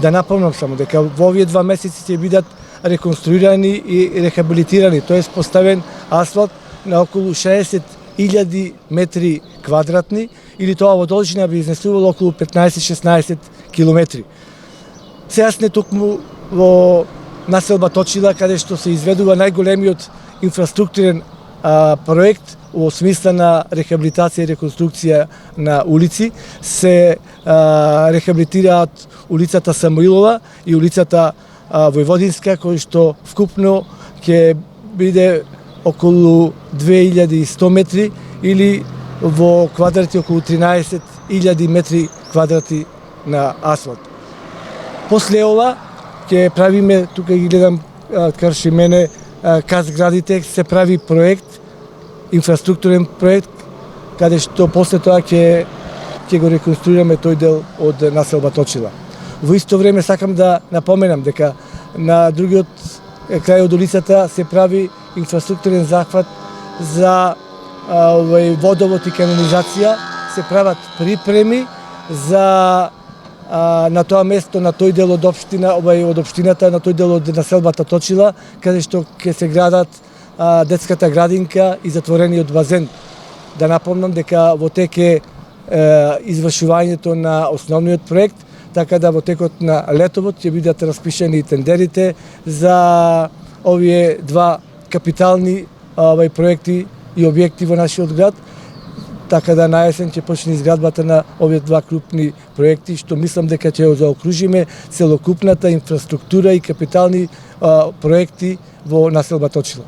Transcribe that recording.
Да напомнам само дека во овие 2 месеци ќе бидат реконструирани и рехабилитирани, тоест поставен асфалт на околу 60.000 метри квадратни, или тоа во должина би изнесувало околу 15-16 километри. Сега сме токму во населба Точила, каде што се изведува најголемиот инфраструктурен проект во смисла на рехабилитација и реконструкција на улици. Се рехабилитираат улицата Самуилова и улицата Војводинска, кој што вкупно ќе биде околу 2100 метри или во квадрати околу 13.000 метри квадрати на асфалт. После ова ќе правиме, тука ги гледам карши мене, кај зградите се прави проект, инфраструктурен проект, каде што после тоа ќе го реконструираме тој дел од населба Точила. Во исто време сакам да напоменам дека на другиот крај од улицата се прави инфраструктурен захват за водовод и канализација, се прават припреми за на тоа место, на тој дел од општината, на тој дел од населбата Точила, каде што ќе се градат детската градинка и затворениот базен. Да напомнам дека во тек е извршувањето на основниот проект, така да во текот на летовот ќе бидат распишени тендерите за овие 2 капитални проекти и објекти во нашиот град, така да на есен ќе почне изградбата на овие 2 крупни проекти, што мислам дека ќе заокружиме целокупната инфраструктура и капитални проекти во населба Точила.